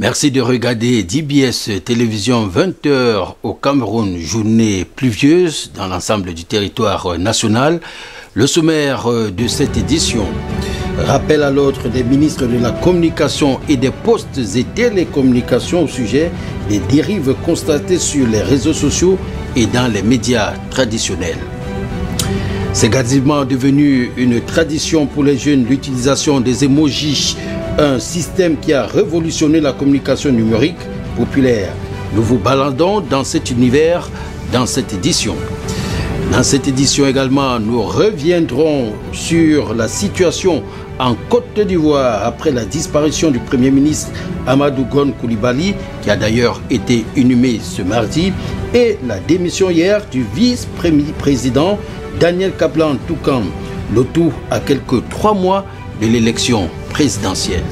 Merci de regarder DBS Télévision 20h au Cameroun, journée pluvieuse dans l'ensemble du territoire national. Le sommaire de cette édition. Rappel à l'ordre des ministres de la Communication et des Postes et Télécommunications au sujet des dérives constatées sur les réseaux sociaux et dans les médias traditionnels. C'est quasiment devenu une tradition pour les jeunes l'utilisation des emojis, un système qui a révolutionné la communication numérique populaire. Nous vous baladons dans cet univers, dans cette édition. Dans cette édition également, nous reviendrons sur la situation en Côte d'Ivoire après la disparition du Premier ministre Amadou Gon Coulibaly, qui a d'ailleurs été inhumé ce mardi, et la démission hier du vice-président Daniel Kablan-Toucan, le tout à quelques 3 mois de l'élection présidentielle.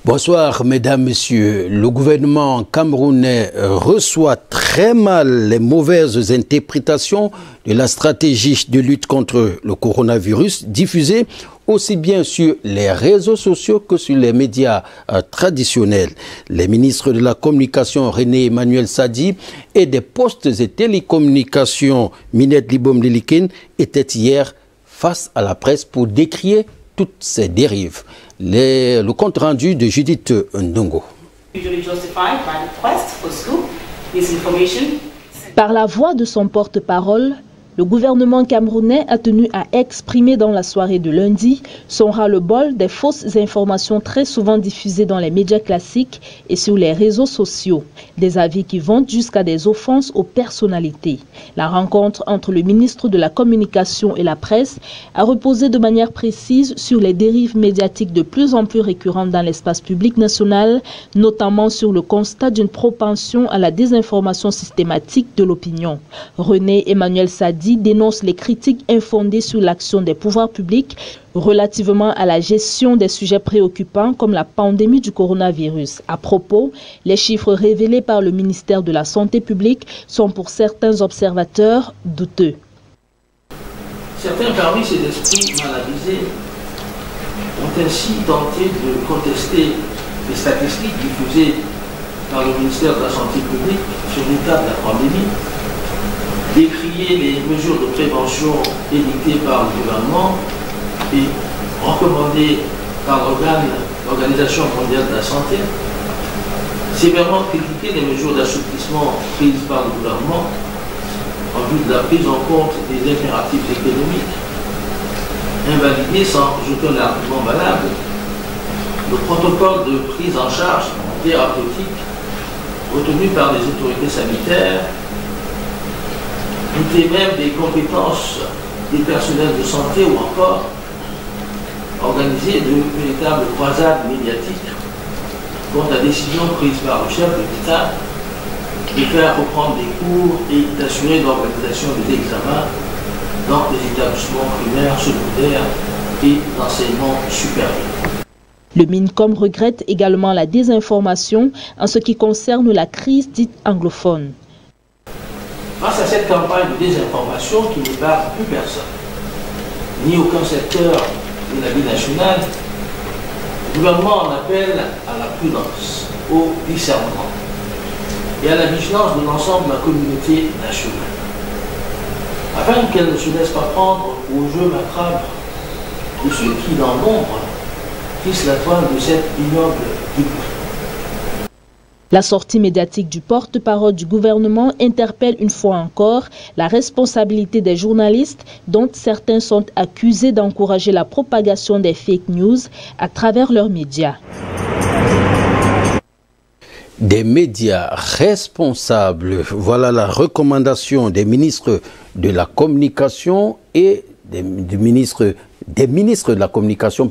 Bonsoir, mesdames, messieurs. Le gouvernement camerounais reçoit très mal les mauvaises interprétations de la stratégie de lutte contre le coronavirus diffusée aussi bien sur les réseaux sociaux que sur les médias traditionnels. Les ministres de la Communication, René Emmanuel Sadi, et des Postes et Télécommunications, Minette Libom Lilikin, étaient hier face à la presse pour décrier toutes ces dérives. Le compte rendu de Judith Ndongo. Par la voix de son porte-parole, le gouvernement camerounais a tenu à exprimer dans la soirée de lundi son ras-le-bol des fausses informations très souvent diffusées dans les médias classiques et sur les réseaux sociaux. Des avis qui vont jusqu'à des offenses aux personnalités. La rencontre entre le ministre de la Communication et la presse a reposé de manière précise sur les dérives médiatiques de plus en plus récurrentes dans l'espace public national, notamment sur le constat d'une propension à la désinformation systématique de l'opinion. René Emmanuel Sadi dénonce les critiques infondées sur l'action des pouvoirs publics relativement à la gestion des sujets préoccupants comme la pandémie du coronavirus. À propos, les chiffres révélés par le ministère de la Santé publique sont pour certains observateurs douteux. Certains parmi ces esprits mal avisés ont ainsi tenté de contester les statistiques diffusées par le ministère de la Santé publique sur l'état de la pandémie, décrier les mesures de prévention édictées par le gouvernement et recommandées par l'Organisation mondiale de la santé, sévèrement critiquer les mesures d'assouplissement prises par le gouvernement en vue de la prise en compte des impératifs économiques, invalider sans aucun argument valable le protocole de prise en charge thérapeutique retenu par les autorités sanitaires, douter même des compétences des personnels de santé ou encore organiser de véritables croisades médiatiques contre la décision prise par le chef de l'État de faire reprendre des cours et d'assurer l'organisation des examens dans les établissements primaires, secondaires et d'enseignement supérieur. Le MINCOM regrette également la désinformation en ce qui concerne la crise dite anglophone. Face à cette campagne de désinformation qui ne parle plus personne, ni aucun secteur de la vie nationale, le gouvernement en appelle à la prudence, au discernement et à la vigilance de l'ensemble de la communauté nationale, afin qu'elle ne se laisse pas prendre au jeu macabre de ceux qui, dans l'ombre, tissent la toile de cette ignoble guerre. La sortie médiatique du porte-parole du gouvernement interpelle une fois encore la responsabilité des journalistes dont certains sont accusés d'encourager la propagation des fake news à travers leurs médias. Des médias responsables, voilà la recommandation des ministres de la Communication et des ministres de la Communication,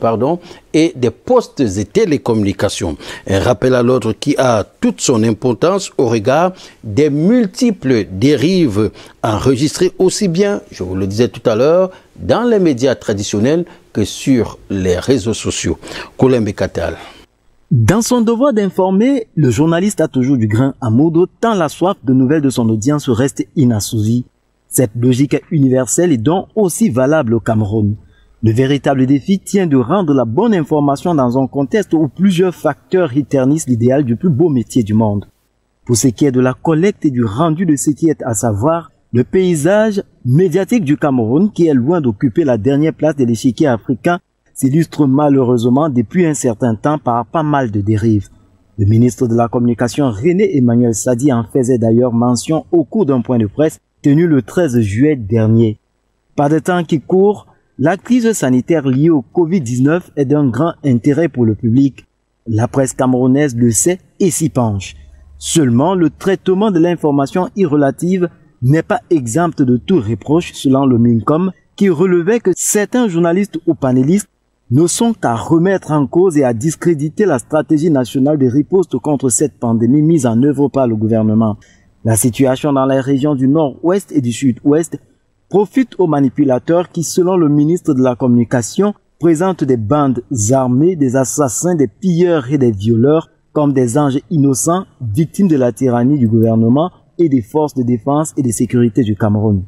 et des Postes et Télécommunications. Un rappel à l'ordre qui a toute son importance au regard des multiples dérives enregistrées aussi bien, je vous le disais tout à l'heure, dans les médias traditionnels que sur les réseaux sociaux. Colin Bekatal. Dans son devoir d'informer, le journaliste a toujours du grain à moudre tant la soif de nouvelles de son audience reste inassouvie. Cette logique est universelle et donc aussi valable au Cameroun. Le véritable défi tient de rendre la bonne information dans un contexte où plusieurs facteurs éternisent l'idéal du plus beau métier du monde. Pour ce qui est de la collecte et du rendu de ce qui est à savoir, le paysage médiatique du Cameroun, qui est loin d'occuper la dernière place de l'échiquier africain, s'illustre malheureusement depuis un certain temps par pas mal de dérives. Le ministre de la Communication René Emmanuel Sadi en faisait d'ailleurs mention au cours d'un point de presse tenu le 13 juillet dernier. Par de temps qui court, la crise sanitaire liée au Covid-19 est d'un grand intérêt pour le public. La presse camerounaise le sait et s'y penche. Seulement, le traitement de l'information irrelative n'est pas exempt de tout reproche selon le MINCOM, qui relevait que certains journalistes ou panélistes ne sont qu'à remettre en cause et à discréditer la stratégie nationale de riposte contre cette pandémie mise en œuvre par le gouvernement. La situation dans les régions du nord-ouest et du sud-ouest profite aux manipulateurs qui, selon le ministre de la Communication, présentent des bandes armées, des assassins, des pilleurs et des violeurs comme des anges innocents, victimes de la tyrannie du gouvernement et des forces de défense et de sécurité du Cameroun.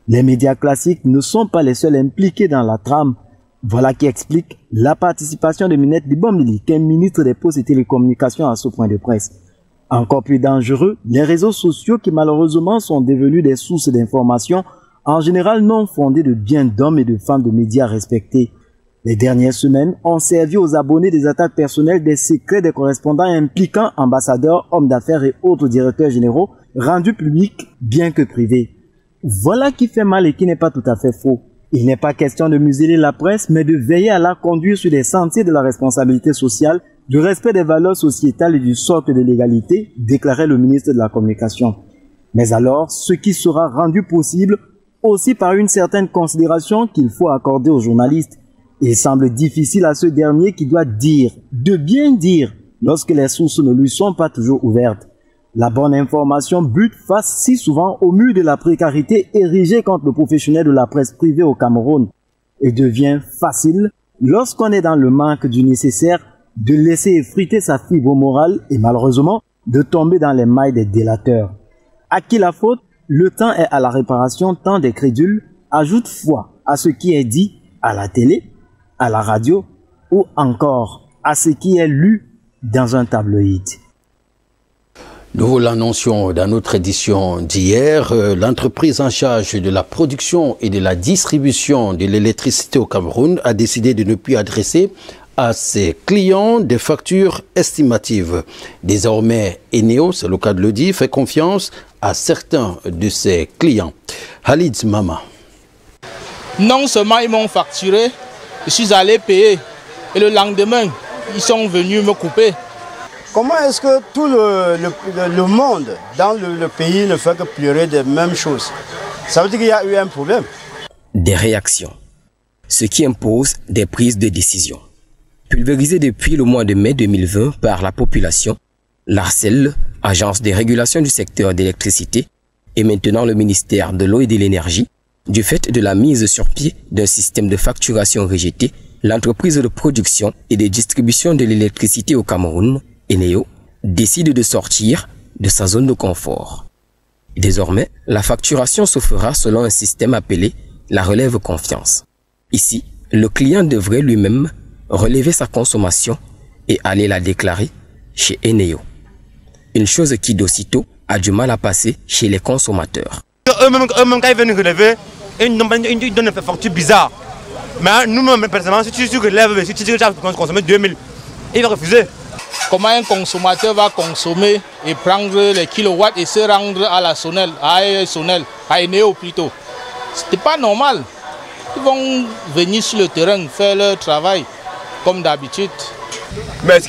Les médias classiques ne sont pas les seuls impliqués dans la trame. Voilà qui explique la participation de Minette Libomili, qui est ministre des Postes et Télécommunications à ce point de presse. Encore plus dangereux, les réseaux sociaux qui malheureusement sont devenus des sources d'information en général non fondées de bien d'hommes et de femmes de médias respectés. Les dernières semaines ont servi aux abonnés des attaques personnelles des secrets des correspondants impliquant ambassadeurs, hommes d'affaires et autres directeurs généraux rendus publics bien que privés. Voilà qui fait mal et qui n'est pas tout à fait faux. Il n'est pas question de museler la presse, mais de veiller à la conduire sur les sentiers de la responsabilité sociale, du respect des valeurs sociétales et du socle de l'égalité, déclarait le ministre de la Communication. Mais alors, ce qui sera rendu possible aussi par une certaine considération qu'il faut accorder aux journalistes. Il semble difficile à ce dernier qui doit dire, de bien dire, lorsque les sources ne lui sont pas toujours ouvertes. La bonne information bute face si souvent au mur de la précarité érigé contre le professionnel de la presse privée au Cameroun et devient facile, lorsqu'on est dans le manque du nécessaire, de laisser effriter sa fibre morale et malheureusement de tomber dans les mailles des délateurs. À qui la faute? Le temps est à la réparation tant des crédules ajoutent foi à ce qui est dit à la télé, à la radio ou encore à ce qui est lu dans un tabloïd. Nous vous l'annoncions dans notre édition d'hier, l'entreprise en charge de la production et de la distribution de l'électricité au Cameroun a décidé de ne plus adresser à ses clients des factures estimatives. Désormais, Eneo, c'est le cas de le dire, fait confiance à certains de ses clients. Halid Mama. Non seulement ils m'ont facturé, je suis allé payer et le lendemain, ils sont venus me couper. Comment est-ce que tout le monde dans le pays ne fait que pleurer des mêmes choses? Ça veut dire qu'il y a eu un problème. Des réactions, ce qui impose des prises de décision. Pulvérisé depuis le mois de mai 2020 par la population, l'ARCEL, agence de régulation du secteur d'électricité, et maintenant le ministère de l'eau et de l'énergie, du fait de la mise sur pied d'un système de facturation rejeté, l'entreprise de production et de distribution de l'électricité au Cameroun, Eneo, décide de sortir de sa zone de confort. Désormais, la facturation se fera selon un système appelé la relève confiance. Ici, le client devrait lui-même relever sa consommation et aller la déclarer chez Eneo. Une chose qui d'aussitôt a du mal à passer chez les consommateurs. Eux-mêmes quand ils viennent relever, ils donnent une facture bizarre. Mais nous-mêmes, personnellement, si tu relèves, si tu dis que tu as consommé 2000, il va refuser. Comment un consommateur va consommer et prendre les kilowatts et se rendre à la Sonel, à Eneo plutôt? C'était pas normal. Ils vont venir sur le terrain faire leur travail comme d'habitude. Mais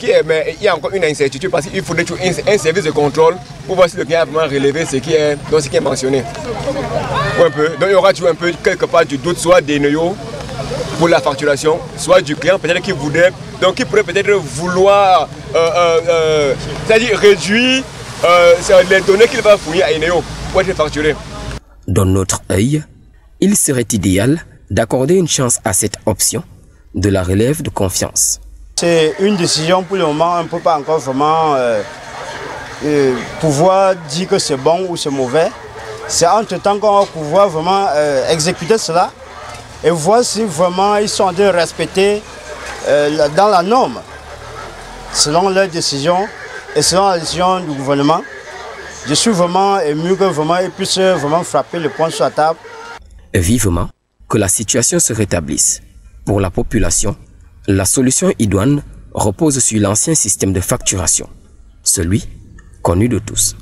il y a encore une incertitude parce qu'il faudrait un service de contrôle pour voir si le client a vraiment relevé ce qui est mentionné. Un peu. Donc il y aura toujours un peu quelque part du doute, soit des Eneo pour la facturation, soit du client peut-être qui voudrait, donc qui pourrait peut-être vouloir c'est-à-dire réduire les données qu'il va fournir à Eneo pour être facturé. Dans notre œil, il serait idéal d'accorder une chance à cette option de la relève de confiance. C'est une décision pour le moment, on ne peut pas encore vraiment pouvoir dire que c'est bon ou c'est mauvais. C'est entre-temps qu'on va pouvoir vraiment exécuter cela et voir si vraiment ils sont en train de respecter dans la norme, selon leurs décisions et selon la décision du gouvernement. Je suis vraiment ému que vraiment ils puissent vraiment frapper le poing sur la table. Vivement que la situation se rétablisse. Pour la population, la solution idoine repose sur l'ancien système de facturation, celui connu de tous.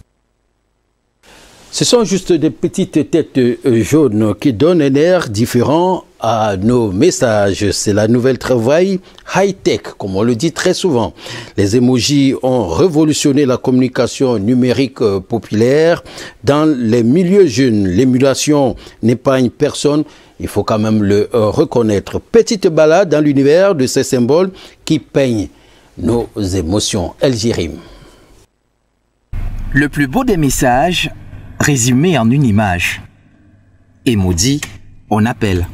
Ce sont juste des petites têtes jaunes qui donnent un air différent à nos messages. C'est la nouvelle travail high-tech, comme on le dit très souvent. Les emojis ont révolutionné la communication numérique populaire. Dans les milieux jeunes, l'émulation n'épargne personne. Il faut quand même le reconnaître. Petite balade dans l'univers de ces symboles qui peignent nos émotions. El Jirim. Le plus beau des messages, résumé en une image. Emoji, on appelle.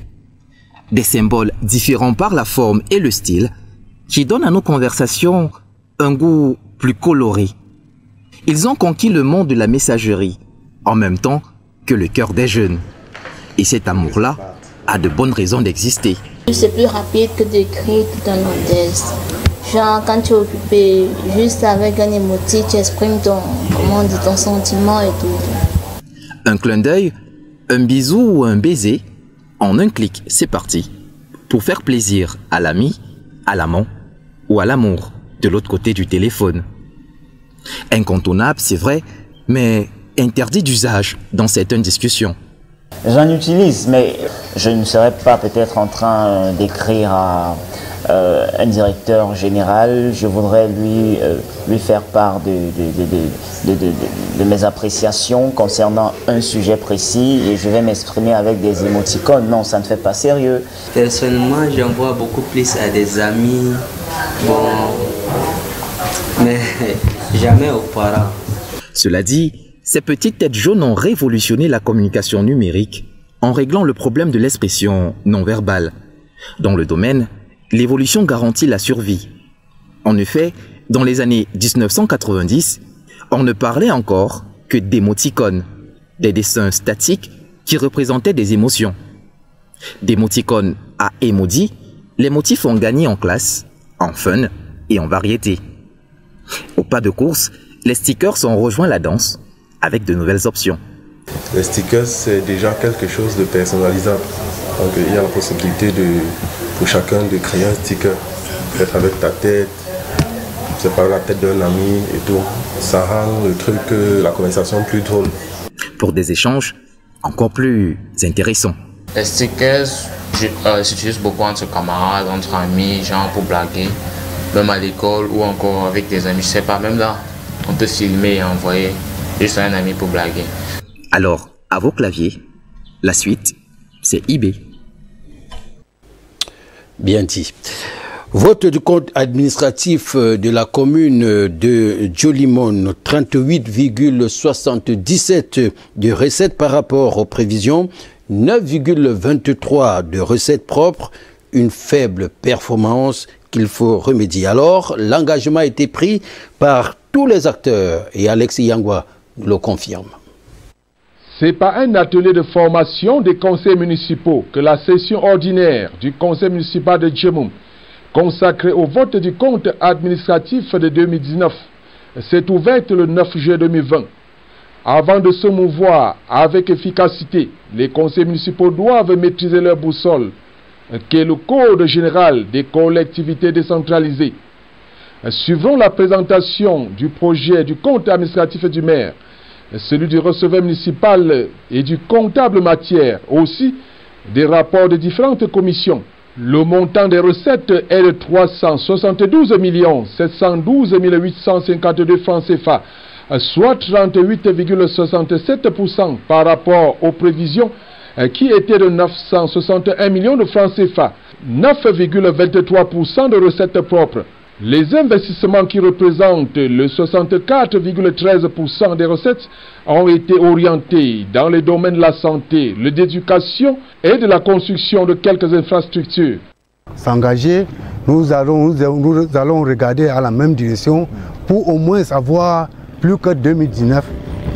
Des symboles différents par la forme et le style qui donnent à nos conversations un goût plus coloré. Ils ont conquis le monde de la messagerie, en même temps que le cœur des jeunes. Et cet amour-là a de bonnes raisons d'exister. C'est plus rapide que d'écrire tout un texte. Genre, quand tu es occupé, juste avec un emoji, tu exprimes ton sentiment et tout. Un clin d'œil, un bisou ou un baiser, en un clic, c'est parti. Pour faire plaisir à l'ami, à l'amant ou à l'amour de l'autre côté du téléphone. Incontournable, c'est vrai, mais interdit d'usage dans certaines discussions. J'en utilise, mais je ne serais pas peut-être en train d'écrire à un directeur général. Je voudrais lui faire part de mes appréciations concernant un sujet précis et je vais m'exprimer avec des émoticônes. Non, ça ne fait pas sérieux. Personnellement, j'envoie beaucoup plus à des amis, mais jamais aux parents. Cela dit, ces petites têtes jaunes ont révolutionné la communication numérique en réglant le problème de l'expression non verbale. Dans le domaine, l'évolution garantit la survie. En effet, dans les années 1990, on ne parlait encore que d'émoticônes, des dessins statiques qui représentaient des émotions. D'émoticônes à emoji, les motifs ont gagné en classe, en fun et en variété. Au pas de course, les stickers ont rejoint la danse avec de nouvelles options. Les stickers, c'est déjà quelque chose de personnalisable. Donc il y a la possibilité pour chacun de créer un sticker, peut-être avec ta tête, c'est pas la tête d'un ami et tout. Ça rend le truc, la conversation plus drôle. Pour des échanges encore plus intéressants. Les stickers, j'utilise beaucoup entre camarades, entre amis, genre pour blaguer, même à l'école ou encore avec des amis, je sais pas, même là, on peut filmer et envoyer juste à un ami pour blaguer. Alors, à vos claviers, la suite, c'est eBay. Bien dit. Vote du compte administratif de la commune de Djolimone, 38,77 de recettes par rapport aux prévisions, 9,23 de recettes propres, une faible performance qu'il faut remédier. Alors, l'engagement a été pris par tous les acteurs et Alexis Yangwa le confirme. C'est par un atelier de formation des conseils municipaux que la session ordinaire du conseil municipal de Djemum, consacrée au vote du compte administratif de 2019, s'est ouverte le 9 juillet 2020. Avant de se mouvoir avec efficacité, les conseils municipaux doivent maîtriser leur boussole, qui est le code général des collectivités décentralisées. Suivant la présentation du projet du compte administratif du maire, celui du receveur municipal et du comptable matière, aussi des rapports de différentes commissions. Le montant des recettes est de 372 712 852 francs CFA, soit 38,67% par rapport aux prévisions qui étaient de 961 millions de francs CFA, 9,23% de recettes propres. Les investissements qui représentent le 64,13% des recettes ont été orientés dans les domaines de la santé, de l'éducation et de la construction de quelques infrastructures. S'engager, nous allons regarder à la même direction pour au moins avoir plus que 2019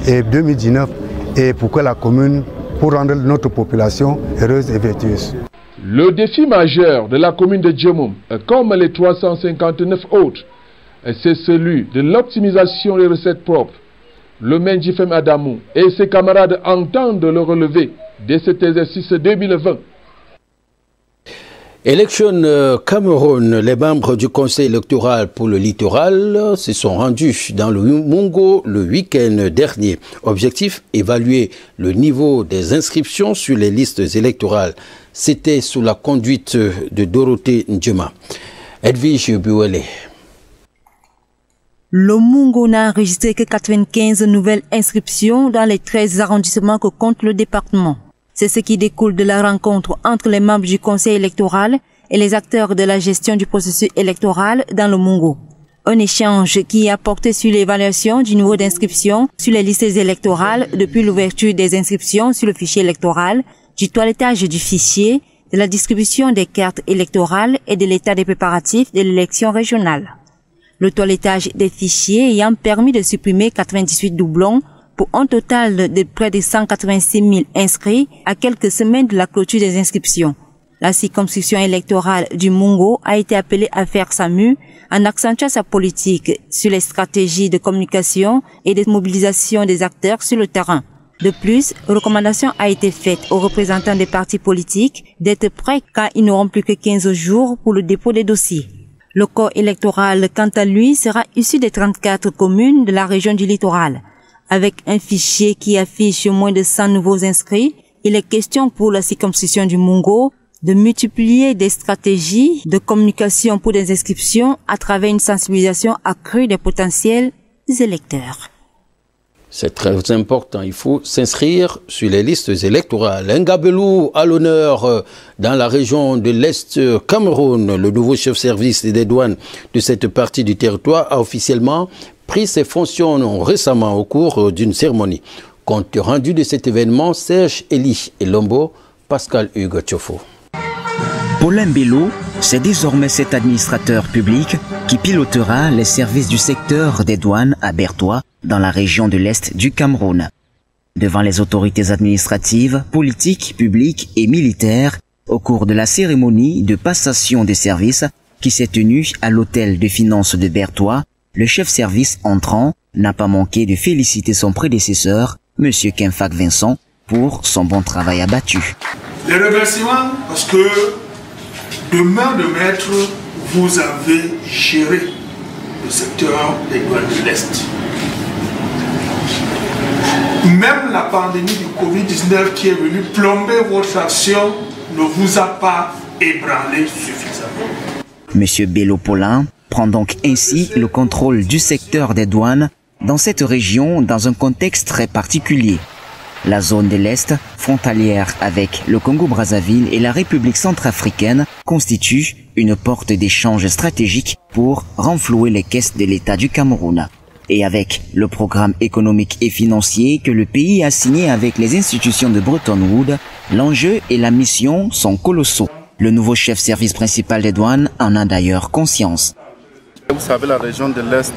et pour que la commune, pour rendre notre population heureuse et vertueuse. Le défi majeur de la commune de Djemmoum, comme les 359 autres, c'est celui de l'optimisation des recettes propres. Le maire Jifem Adamou et ses camarades entendent le relever de cet exercice 2020. Élection Cameroun, les membres du conseil électoral pour le littoral se sont rendus dans le Mungo le week-end dernier. Objectif, évaluer le niveau des inscriptions sur les listes électorales. C'était sous la conduite de Dorothée Ndjema. Edwige Buwele. Le Mungo n'a enregistré que 95 nouvelles inscriptions dans les 13 arrondissements que compte le département. C'est ce qui découle de la rencontre entre les membres du conseil électoral et les acteurs de la gestion du processus électoral dans le Mungo. Un échange qui a porté sur l'évaluation du niveau d'inscription sur les listes électorales depuis l'ouverture des inscriptions sur le fichier électoral, du toilettage du fichier, de la distribution des cartes électorales et de l'état des préparatifs de l'élection régionale. Le toilettage des fichiers ayant permis de supprimer 98 doublons pour un total de près de 186 000 inscrits à quelques semaines de la clôture des inscriptions. La circonscription électorale du Mungo a été appelée à faire sa mue en accentuant sa politique sur les stratégies de communication et de mobilisation des acteurs sur le terrain. De plus, recommandation a été faite aux représentants des partis politiques d'être prêts car ils n'auront plus que 15 jours pour le dépôt des dossiers. Le corps électoral, quant à lui, sera issu des 34 communes de la région du littoral. Avec un fichier qui affiche moins de 100 nouveaux inscrits, il est question pour la circonscription du Mungo de multiplier des stratégies de communication pour des inscriptions à travers une sensibilisation accrue des potentiels électeurs. C'est très important, il faut s'inscrire sur les listes électorales. Ngabelou à l'honneur dans la région de l'Est Cameroun. Le nouveau chef-service des douanes de cette partie du territoire a officiellement pris ses fonctions récemment au cours d'une cérémonie. Compte rendu de cet événement, Serge Eli et Lombo, Pascal Hugues Tchofo. Paulin Bello, c'est désormais cet administrateur public qui pilotera les services du secteur des douanes à Bertois, dans la région de l'Est du Cameroun. Devant les autorités administratives, politiques, publiques et militaires, au cours de la cérémonie de passation des services qui s'est tenue à l'hôtel de finances de Bertois, le chef-service entrant n'a pas manqué de féliciter son prédécesseur, M. Kenfak Vincent, pour son bon travail abattu. Les remerciements parce que de main de maître, vous avez géré le secteur des douanes de l'Est. Même la pandémie du Covid-19 qui est venue plomber votre action ne vous a pas ébranlé suffisamment. M. Bello Paulin prend donc ainsi le contrôle du secteur des douanes dans cette région dans un contexte très particulier. La zone de l'Est, frontalière avec le Congo-Brazzaville et la République centrafricaine, constitue une porte d'échange stratégique pour renflouer les caisses de l'État du Cameroun. Et avec le programme économique et financier que le pays a signé avec les institutions de Bretton Woods, l'enjeu et la mission sont colossaux. Le nouveau chef-service principal des douanes en a d'ailleurs conscience. Vous savez, la région de l'Est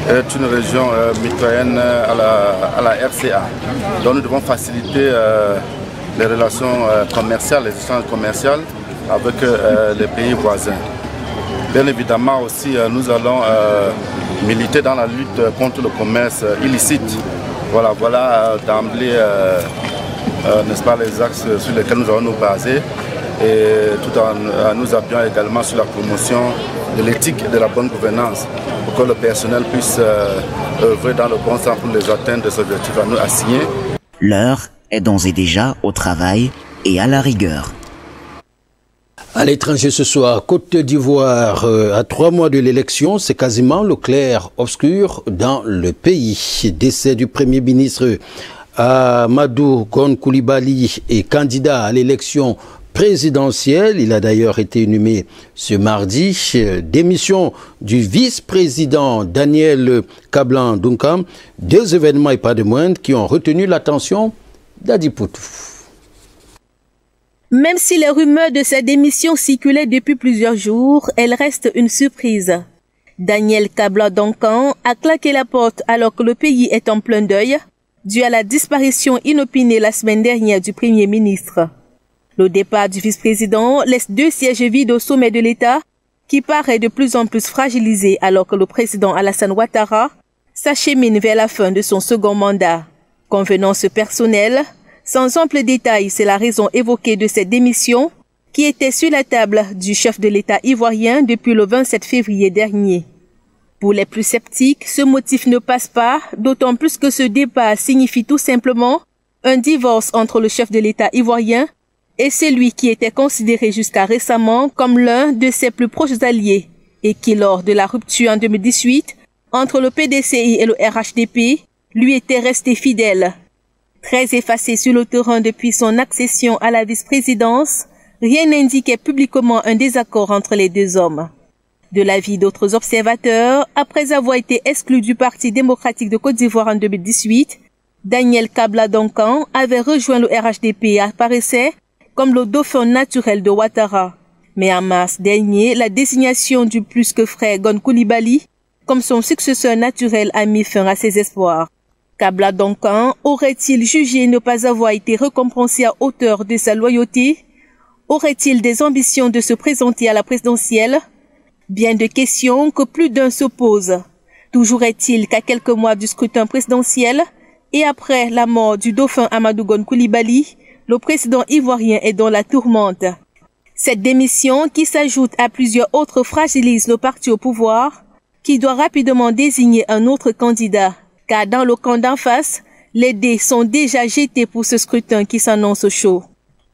est une région mitoyenne à la RCA. Donc nous devons faciliter les relations commerciales, les échanges commerciaux avec les pays voisins. Bien évidemment aussi, nous allons militer dans la lutte contre le commerce illicite. Voilà d'emblée, n'est-ce pas, les axes sur lesquels nous allons nous baser, et tout en nous appuyant également sur la promotion de l'éthique et de la bonne gouvernance pour que le personnel puisse œuvrer dans le bon sens pour les atteindre des objectifs à nous assignés. L'heure est d'ores et déjà au travail et à la rigueur. À l'étranger ce soir, Côte d'Ivoire, à 3 mois de l'élection, c'est quasiment le clair-obscur dans le pays. Décès du Premier ministre Amadou Gon Coulibaly est candidat à l'élection présidentielle. Il a d'ailleurs été inhumé ce mardi. Démission du vice-président Daniel Kablan-Dunkam. 2 événements et pas de moindre qui ont retenu l'attention d'Adi Poutou. Même si les rumeurs de sa démission circulaient depuis plusieurs jours, elle reste une surprise. Daniel Kabla-Duncan a claqué la porte alors que le pays est en plein deuil, dû à la disparition inopinée la semaine dernière du Premier ministre. Le départ du vice-président laisse 2 sièges vides au sommet de l'État, qui paraît de plus en plus fragilisé alors que le président Alassane Ouattara s'achemine vers la fin de son second mandat. Convenance personnelle, sans ample détail, c'est la raison évoquée de cette démission qui était sur la table du chef de l'État ivoirien depuis le 27 février dernier. Pour les plus sceptiques, ce motif ne passe pas, d'autant plus que ce départ signifie tout simplement un divorce entre le chef de l'État ivoirien et celui qui était considéré jusqu'à récemment comme l'un de ses plus proches alliés et qui, lors de la rupture en 2018 entre le PDCI et le RHDP, lui était resté fidèle. Très effacé sur le terrain depuis son accession à la vice-présidence, rien n'indiquait publiquement un désaccord entre les deux hommes. De l'avis d'autres observateurs, après avoir été exclu du Parti démocratique de Côte d'Ivoire en 2018, Daniel Kabla-Duncan avait rejoint le RHDP et apparaissait comme le dauphin naturel de Ouattara. Mais en mars dernier, la désignation du plus que frais Gon Coulibaly comme son successeur naturel a mis fin à ses espoirs. Kabla-Duncan aurait-il jugé ne pas avoir été récompensé à hauteur de sa loyauté? Aurait-il des ambitions de se présenter à la présidentielle? Bien de questions que plus d'un se pose. Toujours est-il qu'à quelques mois du scrutin présidentiel et après la mort du dauphin Amadou Gon Coulibaly, le président ivoirien est dans la tourmente. Cette démission, qui s'ajoute à plusieurs autres, fragilise le parti au pouvoir, qui doit rapidement désigner un autre candidat. Car dans le camp d'en face, les dés sont déjà jetés pour ce scrutin qui s'annonce chaud.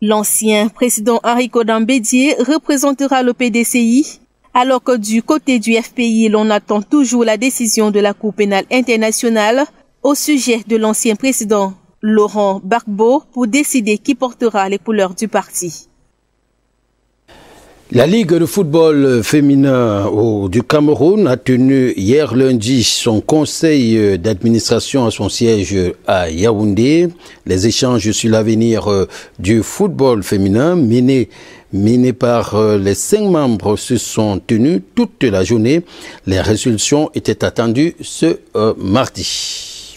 L'ancien président Henri Konan Bédié représentera le PDCI, alors que du côté du FPI, l'on attend toujours la décision de la Cour pénale internationale au sujet de l'ancien président Laurent Gbagbo pour décider qui portera les couleurs du parti. La Ligue de football féminin du Cameroun a tenu hier lundi son conseil d'administration à son siège à Yaoundé. Les échanges sur l'avenir du football féminin menés par les 5 membres se sont tenus toute la journée. Les résolutions étaient attendues ce mardi.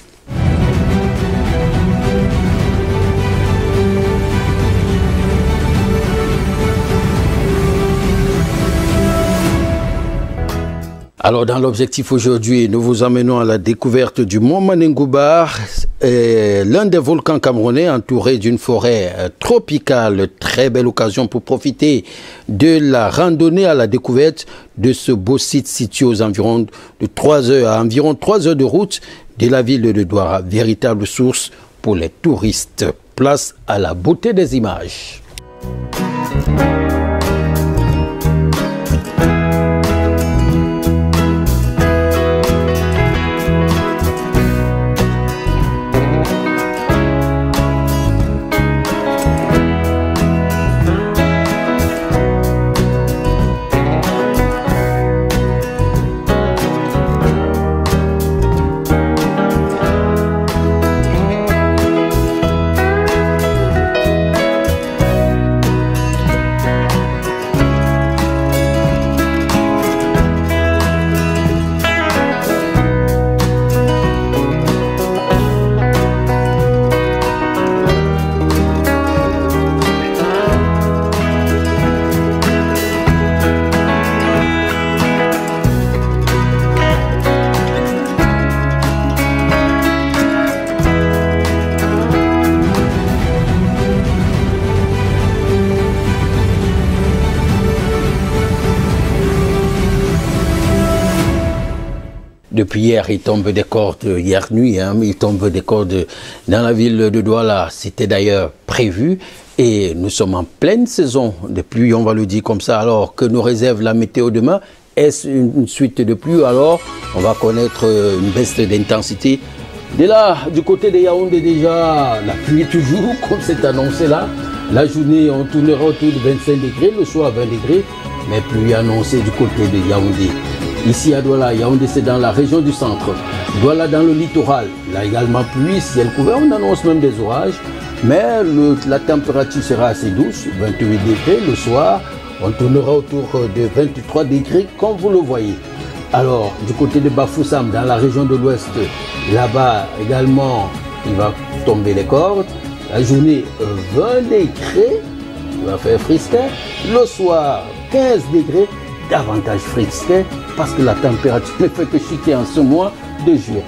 Alors, dans l'objectif aujourd'hui, nous vous emmenons à la découverte du mont Manengoubar, l'un des volcans camerounais entouré d'une forêt tropicale. Très belle occasion pour profiter de la randonnée à la découverte de ce beau site situé aux environs de 3 heures, à environ 3 heures de route de la ville de Douala. Véritable source pour les touristes. Place à la beauté des images. Depuis hier, il tombe des cordes, hier nuit, il tombe des cordes dans la ville de Douala. C'était d'ailleurs prévu et nous sommes en pleine saison de pluie, on va le dire comme ça. Alors que nous réserve la météo demain, est-ce une suite de pluie? Alors on va connaître une baisse d'intensité. De là, du côté de Yaoundé déjà, la pluie toujours, comme c'est annoncé là. La journée, on tournera autour de 25 degrés, le soir 20 degrés, mais pluie annoncée du côté de Yaoundé. Ici à Douala, Yaoundé c'est dans la région du centre. Douala dans le littoral, là également pluie, ciel couvert, on annonce même des orages. Mais la température sera assez douce, 28 degrés. Le soir, on tournera autour de 23 degrés, comme vous le voyez. Alors, du côté de Bafoussam, dans la région de l'Ouest, là-bas également, il va tomber les cordes. La journée, 20 degrés, il va faire frisquet. Le soir, 15 degrés, davantage frisquet, parce que la température ne fait que chuter en ce mois de juillet.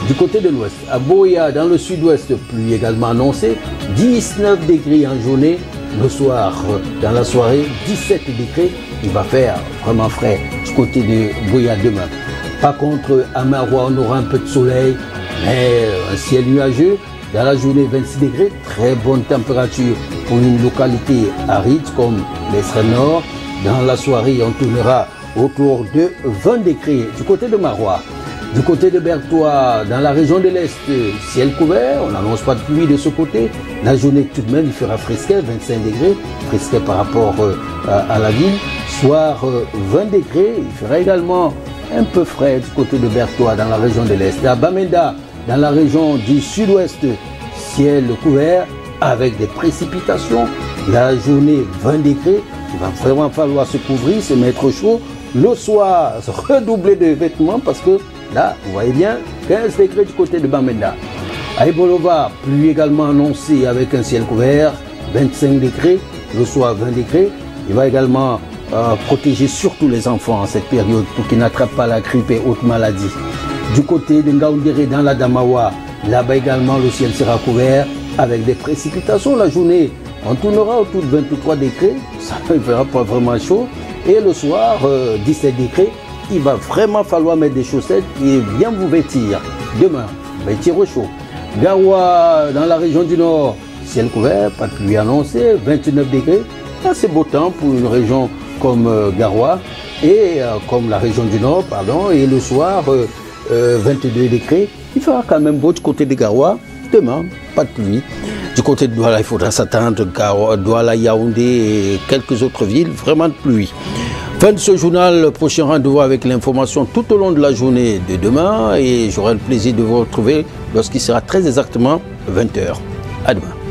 Du côté de l'Ouest, à Boya, dans le Sud-Ouest, pluie également annoncée, 19 degrés en journée. Le soir, dans la soirée, 17 degrés, il va faire vraiment frais du côté de Boya demain. Par contre, à Maroua, on aura un peu de soleil, mais un ciel nuageux. Dans la journée, 26 degrés, très bonne température pour une localité aride comme l'extrême nord. Dans la soirée, on tournera autour de 20 degrés du côté de Maroua. Du côté de Bertois, dans la région de l'Est, ciel couvert, on n'annonce pas de pluie de ce côté. La journée tout de même, il fera frisquet, 25 degrés, frisquet par rapport à la ville. Soir, 20 degrés, il fera également un peu frais du côté de Bertois, dans la région de l'Est. À Bamenda, dans la région du Sud-Ouest, ciel couvert avec des précipitations. La journée, 20 degrés, il va vraiment falloir se couvrir, se mettre au chaud. Le soir, redoubler de vêtements parce que là, vous voyez bien, 15 degrés du côté de Bamenda. À Ebolova, pluie également annoncée avec un ciel couvert, 25 degrés, le soir 20 degrés. Il va également protéger surtout les enfants en cette période pour qu'ils n'attrapent pas la grippe et autres maladies. Du côté de Ngaoundéré, dans la Damawa, là-bas également le ciel sera couvert avec des précipitations. La journée, on tournera autour de 23 degrés, ça ne fera pas vraiment chaud. Et le soir, 17 degrés. Il va vraiment falloir mettre des chaussettes et bien vous vêtir. Demain, vêtir au chaud. Garoua, dans la région du Nord, ciel couvert, pas de pluie annoncée, 29 degrés. C'est beau temps pour une région comme Garoua et comme la région du Nord, pardon. Et le soir, 22 degrés. Il fera quand même beau du côté de Garoua. Demain, pas de pluie. Du côté de Douala, il faudra s'attendre Douala, Yaoundé et quelques autres villes, vraiment de pluie. Fin de ce journal, prochain rendez-vous avec l'information tout au long de la journée de demain et j'aurai le plaisir de vous retrouver lorsqu'il sera très exactement 20 h. À demain.